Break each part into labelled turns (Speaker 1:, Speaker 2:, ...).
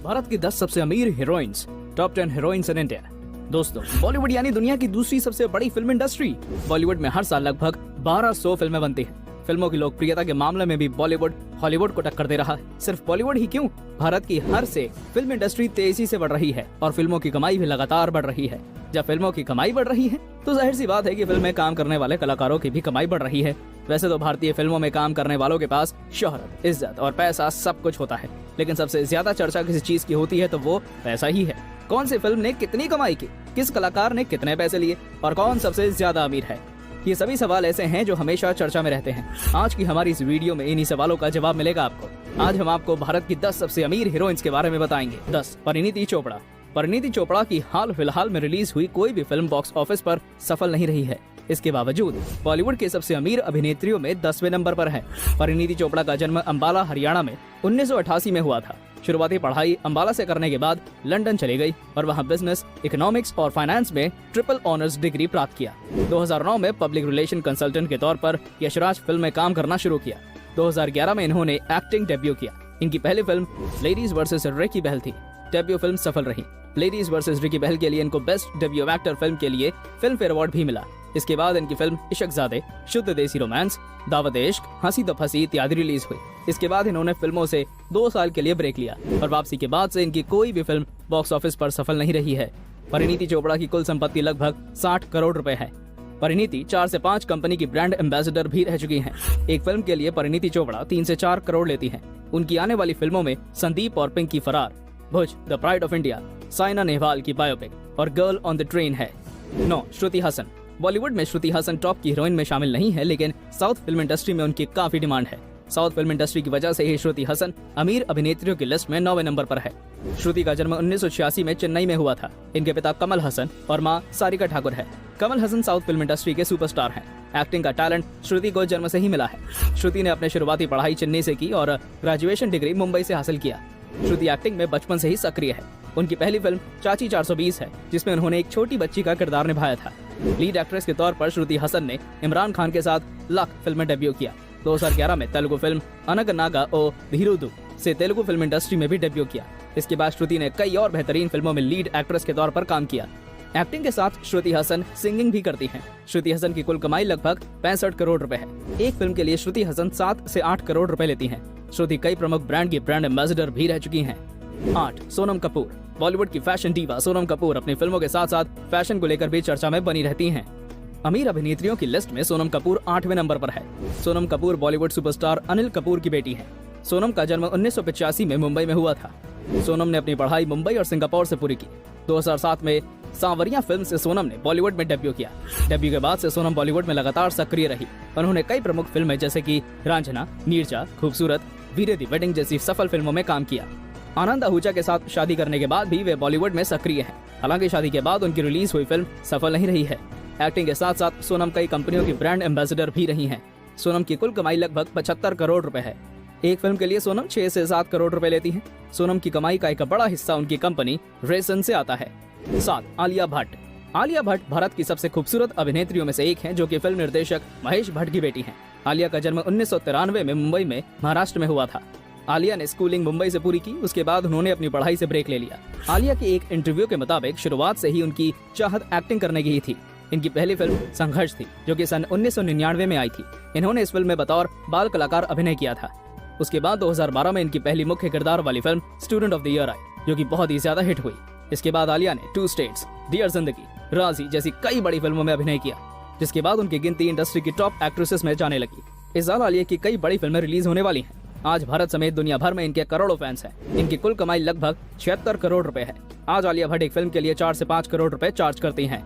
Speaker 1: भारत की 10 सबसे अमीर heroines, top 10 heroines in India. दोस्तों, बॉलीवुड यानी दुनिया की दूसरी सबसे बड़ी फिल्म इंडस्ट्री। बॉलीवुड में हर साल लगभग 1200 फिल्में बनती हैं। फिल्मों की लोकप्रियता के मामले में भी बॉलीवुड हॉलीवुड को टक्कर दे रहा है। सिर्फ बॉलीवुड ही क्यों, भारत की हर से फिल्म इंडस्ट्री तेजी से बढ़ रही है और फिल्मों की कमाई भी लगातार बढ़ रही है। जब फिल्मों की कमाई बढ़ रही है तो जाहिर सी बात है कि फिल्म में काम करने वाले कलाकारों की भी कमाई बढ़ रही है। वैसे तो भारतीय फिल्मों में काम करने वालों के पास शोहरत, इज्जत और पैसा सब कुछ होता है, लेकिन सबसे ज्यादा चर्चा किसी चीज की होती है तो वो पैसा ही है। कौन सी फिल्म ने कितनी कमाई की, किस कलाकार ने कितने पैसे लिए और कौन सबसे ज्यादा अमीर है, ये सभी सवाल ऐसे हैं जो हमेशा चर्चा में रहते हैं। आज की हमारी इस वीडियो में इन्हीं सवालों का जवाब मिलेगा आपको। आज हम आपको भारत की 10 सबसे अमीर हीरोइंस के बारे में बताएंगे। 10 परिणीति चोपड़ा। परिणीति चोपड़ा की हाल फिलहाल में रिलीज हुई कोई भी फिल्म बॉक्स ऑफिस पर सफल नहीं रही है। इसके बावजूद बॉलीवुड के सबसे अमीर अभिनेत्रियों में 10वें नंबर पर है। परिणीति चोपड़ा का जन्म अंबाला, हरियाणा में 1988 में हुआ था। शुरुआती पढ़ाई अंबाला से करने के बाद लंदन चली गई और वहां बिजनेस, इकोनॉमिक्स और फाइनेंस में ट्रिपल ऑनर्स डिग्री प्राप्त किया। 2009 में पब्लिक रिलेशन कंसल्टेंट के तौर पर यशराज फिल्म में काम करना शुरू किया। 2011 में इन्होंने एक्टिंग डेब्यू किया। इनकी पहली फिल्म लेडीज वर्सेस रिकी बहल थी। डेब्यू फिल्म सफल रही। लेडीज वर्सेस रिकी बहल के लिए इनको बेस्ट डेब्यू एक्टर फिल्म के लिए फिल्म फेयर अवार्ड भी मिला। इसके बाद इनकी फिल्म इश्कज़ादे, शुद्ध देसी रोमांस, दावत इश्क, हंसी तो फंसी इत्यादि रिलीज हुई। इसके बाद इन्होंने फिल्मों से 2 साल के लिए ब्रेक लिया और वापसी के बाद से इनकी कोई भी फिल्म बॉक्स ऑफिस पर सफल नहीं रही है। परिणीति चोपड़ा की कुल संपत्ति लगभग 60 करोड़ रुपए है। परिणीति 4 से 5 कंपनी की ब्रांड एम्बेसडर भी रह चुकी हैं। एक फिल्म के लिए परिणीति चोपड़ा 3 से 4 करोड़ लेती हैं। उनकी आने वाली फिल्मों में Sandeep aur Pinky Faraar, Bhuj, the pride of India, Saina Nehwal की बायोपिक और गर्ल ऑन द ट्रेन है। 9 श्रुति हसन। बॉलीवुड में श्रुति हसन टॉप की हीरोइन में शामिल नहीं है, लेकिन साउथ फिल्म इंडस्ट्री में उनकी काफी डिमांड है। साउथ फिल्म इंडस्ट्री की वजह से ही श्रुति हसन अमीर अभिनेत्रियों की लिस्ट में 9वें नंबर पर है। श्रुति का जन्म 1986 में चेन्नई में हुआ था। इनके पिता कमल हसन और मां सारिका ठाकुर है। Kamal Haasan south film industry के सुपरस्टार हैं। एक्टिंग का टैलेंट श्रुति को जन्म से ही मिला है। श्रुति ने अपने शुरुआती पढ़ाई चेन्नई से की और ग्रेजुएशन डिग्री मुंबई से हासिल किया। श्रुति एक्टिंग में बचपन से ही सक्रिय है। उनकी पहली फिल्म चाची 420 है, जिसमें उन्होंने एक छोटी बच्ची का किरदार निभाया था। लीड एक्ट्रेस के तौर पर श्रुति हसन ने इमरान खान के साथ लक फिल्म में डेब्यू किया। 2011 में तेलुगु फिल्म अनगनागा ओ धीरुदु से तेलुगु फिल्म इंडस्ट्री में भी डेब्यू किया। इसके बाद श्रुति ने कई और बेहतरीन फिल्मों में लीड एक्ट्रेस के तौर पर काम किया। एक्टिंग के साथ श्रुति हसन सिंगिंग भी करती हैं। श्रुति हसन की कुल कमाई लगभग 65 करोड़ रुपए है। एक फिल्म के लिए श्रुति हसन 7 से 8 करोड़ रुपए लेती हैं। श्रुति कई प्रमुख ब्रांड की ब्रांड एम्बेसडर भी रह चुकी हैं। 8 सोनम कपूर। बॉलीवुड की फैशन डीवा सोनम कपूर अपनी फिल्मों के साथ साथ फैशन को लेकर भी चर्चा में बनी रहती हैं। अमीर अभिनेत्रियों की लिस्ट में सोनम कपूर 8वें नंबर पर है। सोनम कपूर बॉलीवुड सुपरस्टार अनिल कपूर की बेटी है। सोनम का जन्म 1985 में मुंबई में हुआ था। सोनम ने अपनी पढ़ाई मुंबई और सिंगापुर से पूरी की। 2007 में सांवरिया फिल्म से सोनम ने बॉलीवुड में डेब्यू किया। डेब्यू के बाद से सोनम बॉलीवुड में लगातार सक्रिय रही। उन्होंने कई प्रमुख फिल्में जैसे कि रांझना, नीरजा, खूबसूरत, वीरे दी वेडिंग जैसी सफल फिल्मों में काम किया। आनंद आहूजा के साथ शादी करने के बाद भी वे बॉलीवुड में सक्रिय हैं। हालांकि शादी के बाद उनकी रिलीज हुई फिल्म सफल नहीं रही है। एक्टिंग के साथ साथ सोनम कई कंपनियों की ब्रांड एम्बेसडर भी रही हैं। सोनम की कुल कमाई लगभग 75 करोड़ रुपए है। एक फिल्म के लिए सोनम 6 से 7 करोड़ रुपए लेती हैं। सोनम की कमाई का एक बड़ा हिस्सा उनकी कंपनी रेसन से आता है। 7 आलिया भट्ट। आलिया भट्ट भारत की सबसे खूबसूरत अभिनेत्रियों में से एक हैं, जो कि फिल्म निर्देशक महेश भट्ट की बेटी हैं। आलिया का जन्म 1993 में मुंबई में महाराष्ट्र में हुआ था। आलिया ने स्कूलिंग मुंबई से पूरी की। उसके बाद उन्होंने अपनी पढ़ाई से ब्रेक ले लिया। आलिया की एक इंटरव्यू के मुताबिक शुरुआत से ही उनकी चाहत एक्टिंग करने की ही थी। इनकी पहली फिल्म संघर्ष थी, जो कि सन 1999 में आई थी। इन्होंने इस फिल्म में बतौर बाल कलाकार अभिनय किया था। उसके बाद 2012 में इनकी पहली मुख्य किरदार वाली film student of the year I, जो कि बहुत ही ज्यादा हिट हुई। इसके बाद आलिया ने 2 स्टेट्स, डियर जिंदगी, राजी जैसी कई बड़ी फिल्मों में अभिनय किया, जिसके बाद उनकी गिनती इंडस्ट्री की टॉप एक्ट्रेसेस में जाने लगी। इस साल आलिया की कई बड़ी फिल्में रिलीज होने वाली हैं। आज भारत समेत दुनिया भर में इनके करोड़ों फैंस हैं। इनकी कुल कमाई लगभग 76 करोड़ रुपए है। आज आलिया भट्ट एक फिल्म के लिए 4 से 5 करोड़ रुपए चार्ज करती हैं।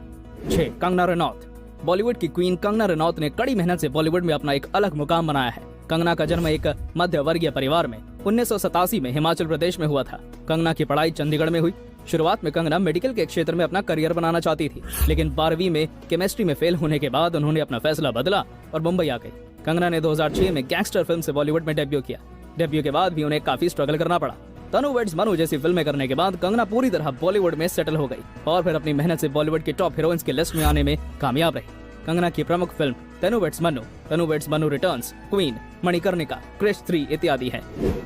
Speaker 1: 6 कंगना रनौत। बॉलीवुड की क्वीन कंगना रनौत ने कड़ी मेहनत से बॉलीवुड में अपना एक अलग मुकाम बनाया है। कंगना का जन्म एक मध्य वर्गीय परिवार में 1987 में हिमाचल प्रदेश में हुआ था। कंगना की पढ़ाई चंडीगढ़ में हुई। शुरुआत में कंगना मेडिकल के क्षेत्र में अपना करियर बनाना चाहती थी, लेकिन 12वीं में केमिस्ट्री में फेल होने के बाद उन्होंने अपना फैसला बदला और मुंबई आ गई। कंगना ने 2006 में गैंगस्टर फिल्म से बॉलीवुड में डेब्यू किया। डेब्यू के बाद भी उन्हें काफी स्ट्रगल करना पड़ा। तनु वेड्स मनु जैसी फिल्में करने के बाद कंगना पूरी तरह बॉलीवुड में सेटल हो गई और फिर अपनी मेहनत से बॉलीवुड के टॉप हीरोइंस की लिस्ट में आने में कामयाब रही। कंगना की प्रमुख film Tanu weds Manu returns, Queen, Manikarnika, Krrish 3 इत्यादि है।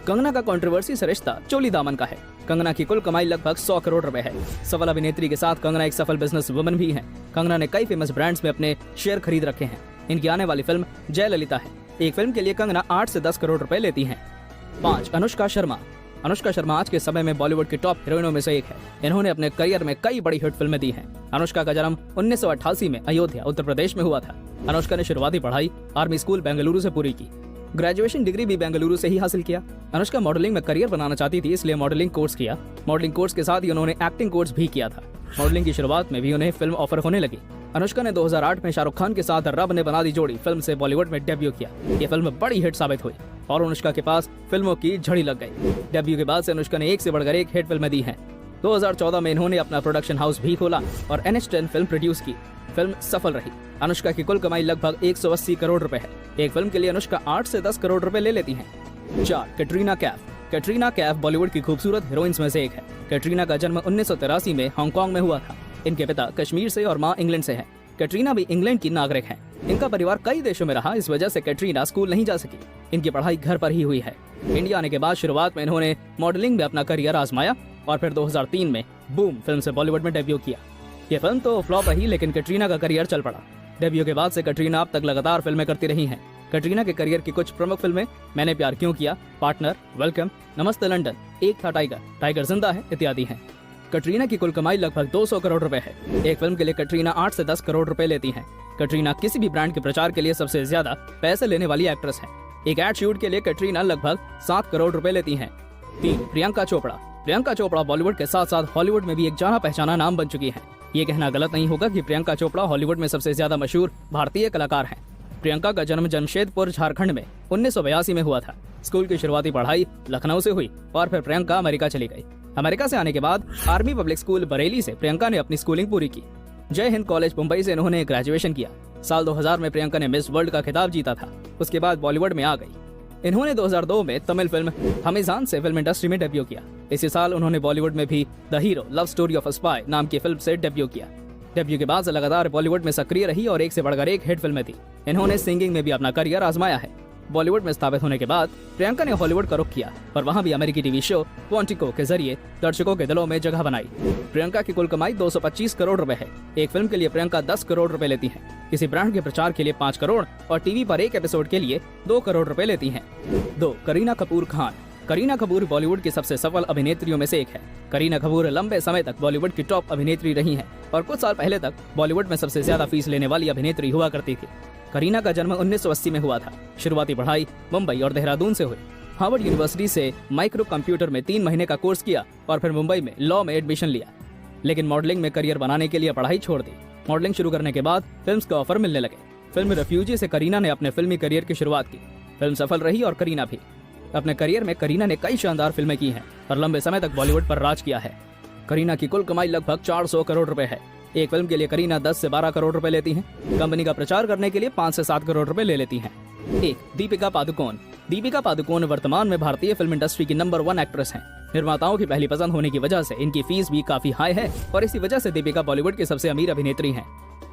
Speaker 1: कंगना का कंट्रोवर्सी से रिश्ता चोली दामन का है। कंगना की कुल कमाई लगभग 100 करोड़ रुपए है। सफल अभिनेत्री के साथ कंगना एक सफल बिजनेस वुमन भी है। कंगना ने कई फेमस ब्रांड्स में अपने शेयर खरीद रखे हैं। इनकी आने वाली फिल्म जयललिता है। एक फिल्म के लिए कंगना 8 से 10 करोड़ रुपए लेती हैं। 5. अनुष्का शर्मा आज के समय में बॉलीवुड की टॉप हीरोइनों में से एक है। इन्होंने अपने करियर में कई बड़ी हिट फिल्में दी हैं। अनुष्का का जन्म 1988 में अयोध्या, उत्तर प्रदेश में हुआ था। अनुष्का ने शुरुआती पढ़ाई आर्मी स्कूल बेंगलुरु से पूरी की। ग्रेजुएशन डिग्री भी बेंगलुरु से ही हासिल किया। अनुष्का मॉडलिंग में करियर बनाना चाहती थी, इसलिए मॉडलिंग कोर्स किया। मॉडलिंग कोर्स के साथ ही उन्होंने एक्टिंग कोर्स भी किया था। मॉडलिंग की शुरुआत में भी उन्हें फिल्म ऑफर होने लगी। अनुष्का ने 2008 में शाहरुख खान के साथ रब ने बना दी जोड़ी फिल्म से बॉलीवुड में डेब्यू किया। ये फिल्म बड़ी हिट साबित हुई और अनुष्का के पास फिल्मों की झड़ी लग गई। डेब्यू के बाद से अनुष्का ने एक से बढ़कर एक हिट फिल्में दी हैं। 2014 में इन्होंने अपना प्रोडक्शन हाउस भी खोला और NH10 फिल्म प्रोड्यूस की। फिल्म सफल रही। अनुष्का की कुल कमाई लगभग 180 करोड़ रुपए है। एक फिल्म के लिए अनुष्का 8 से 10 करोड़ रुपए ले लेती हैं। 4. कैटरीना कैफ बॉलीवुड की खूबसूरत हीरोइंस में से एक है। कैटरीना का जन्म 1983 में हांगकांग में हुआ था। इनके पिता कश्मीर से और मां इंग्लैंड से है। कैटरीना भी इंग्लैंड की नागरिक है। इनका परिवार कई देशों में रहा, इस वजह से कैटरीना स्कूल नहीं जा सकी। इनकी पढ़ाई घर पर ही हुई है। इंडिया आने के बाद शुरुआत में इन्होंने मॉडलिंग में अपना करियर आजमाया और फिर 2003 में बूम फिल्म से बॉलीवुड में डेब्यू किया। ये फिल्म तो फ्लॉप रही, लेकिन कैटरीना का करियर चल पड़ा। डेब्यू के बाद से कैटरीना अब तक लगातार फिल्में करती रही हैं। कैटरीना के करियर की कुछ प्रमुख फिल्में मैंने प्यार क्यों किया, पार्टनर, वेलकम, नमस्ते लंदन, एक था टाइगर जिंदा है इत्यादि हैं। कैटरीना की कुल कमाई लगभग 200 करोड़ रुपए है। एक फिल्म के लिए कैटरीना 8 से 10 करोड़ रुपए लेती हैं। कैटरीना किसी भी ब्रांड के प्रचार के लिए सबसे ज्यादा पैसे लेने वाली एक्ट्रेस है। एक एड शूट के लिए कैटरीना लगभग 7 करोड़ रुपए लेती हैं। 3. प्रियंका चोपड़ा बॉलीवुड के साथ साथ हॉलीवुड में भी एक जाना पहचाना नाम बन चुकी है। ये कहना गलत नहीं होगा कि प्रियंका चोपड़ा हॉलीवुड में सबसे ज्यादा मशहूर भारतीय कलाकार हैं। प्रियंका का जन्म जमशेदपुर, झारखंड में 1982 में हुआ था। स्कूल की शुरुआती पढ़ाई लखनऊ से हुई और फिर प्रियंका अमेरिका चली गई। अमेरिका से आने के बाद आर्मी पब्लिक स्कूल बरेली से प्रियंका ने अपनी स्कूलिंग पूरी की। जय हिंद कॉलेज मुंबई से इन्होंने ग्रेजुएशन किया। साल 2000 में प्रियंका ने मिस वर्ल्ड का खिताब जीता था। उसके बाद बॉलीवुड में आ गई। इन्होंने 2002 में तमिल फिल्म हमीजान से फिल्म इंडस्ट्री में डेब्यू किया। इसी साल उन्होंने बॉलीवुड में भी the hero love story of a spy नाम की फिल्म से डेब्यू किया। डेब्यू के बाद से लगातार बॉलीवुड में सक्रिय रही और एक से बढ़कर एक हिट फिल्में दी। इन्होंने सिंगिंग में भी अपना करियर आजमाया है। बॉलीवुड में स्थापित होने के बाद प्रियंका ने हॉलीवुड का रुख किया और वहां भी अमेरिकी टीवी शो क्वांटिको के जरिए दर्शकों के दिलों में जगह बनाई। प्रियंका की कुल कमाई 225 करोड़ रुपए है। एक फिल्म के लिए प्रियंका 10 करोड़ रुपए लेती हैं। किसी ब्रांड के प्रचार के लिए 5 करोड़ और टीवी पर एक एपिसोड के लिए 2 करोड़ रुपए लेती हैं। 2. करीना कपूर बॉलीवुड की सबसे सफल अभिनेत्रियों में से एक है। करीना कपूर लंबे समय तक बॉलीवुड की टॉप अभिनेत्री रही हैं और कुछ साल पहले तक बॉलीवुड में सबसे ज्यादा फीस लेने वाली अभिनेत्री हुआ करती थी। करीना का जन्म 1980 में हुआ था। शुरुआती पढ़ाई मुंबई और देहरादून से हुई। हार्वर्ड यूनिवर्सिटी से माइक्रो कंप्यूटर में 3 महीने का कोर्स किया और फिर मुंबई में लॉ में एडमिशन लिया, लेकिन मॉडलिंग में करियर बनाने के लिए पढ़ाई छोड़ दी। मॉडलिंग शुरू करने के बाद फिल्म्स का ऑफर मिलने लगे। फिल्म रेफ्यूजी से करीना ने अपने फिल्मी करियर की शुरुआत की। फिल्म सफल रही और करीना भी। अपने करियर में करीना ने कई शानदार फिल्में की हैं और लंबे समय तक बॉलीवुड पर राज किया है। करीना की कुल कमाई लगभग 400 करोड़ रुपए है। एक फिल्म के लिए करीना 10 से 12 करोड़ रुपए लेती हैं। कंपनी का प्रचार करने के लिए 5 से 7 करोड़ रुपए ले लेती हैं। 1. दीपिका पादुकोण वर्तमान में भारतीय फिल्म इंडस्ट्री की नंबर 1 एक्ट्रेस हैं। निर्माताओं की पहली पसंद होने की वजह से इनकी फीस भी काफी हाई है और इसी वजह से दीपिका बॉलीवुड की सबसे अमीर अभिनेत्री हैं।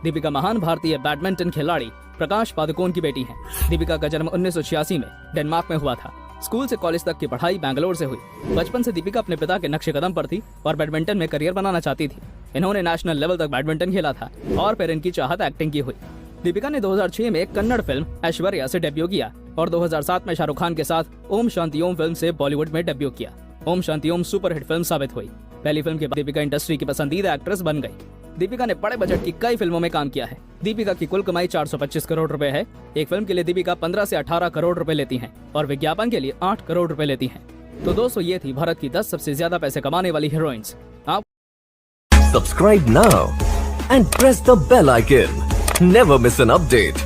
Speaker 1: दीपिका महान भारतीय बैडमिंटन खिलाड़ी प्रकाश पादुकोण की बेटी हैं। दीपिका का जन्म 1986 में डेनमार्क में हुआ था। स्कूल से कॉलेज तक की पढ़ाई बैंगलोर से हुई। बचपन से दीपिका अपने पिता के नक्शे कदम पर थी और बैडमिंटन में करियर बनाना चाहती थी। इन्होंने नेशनल लेवल तक बैडमिंटन खेला था और फिर इनकी चाहत एक्टिंग की हुई। दीपिका ने 2006 में कन्नड़ फिल्म ऐश्वर्या से डेब्यू किया और 2007 में शाहरुख खान के साथ ओम शांति ओम फिल्म से बॉलीवुड में डेब्यू किया। ओम शांति ओम सुपरहिट फिल्म साबित हुई। पहली फिल्म के बाद दीपिका इंडस्ट्री की पसंदीदा एक्ट्रेस बन गई। दीपिका ने बड़े बजट की कई फिल्मों में काम किया है। दीपिका की कुल कमाई 425 करोड़ रुपए है। एक फिल्म के लिए दीपिका 15 से 18 करोड़ रुपए लेती हैं और विज्ञापन के लिए 8 करोड़ रुपए लेती हैं। तो दोस्तों, ये थी भारत की 10 सबसे ज्यादा पैसे कमाने वाली हीरोइंस। आप
Speaker 2: Subscribe now and press the bell icon. Never miss an update.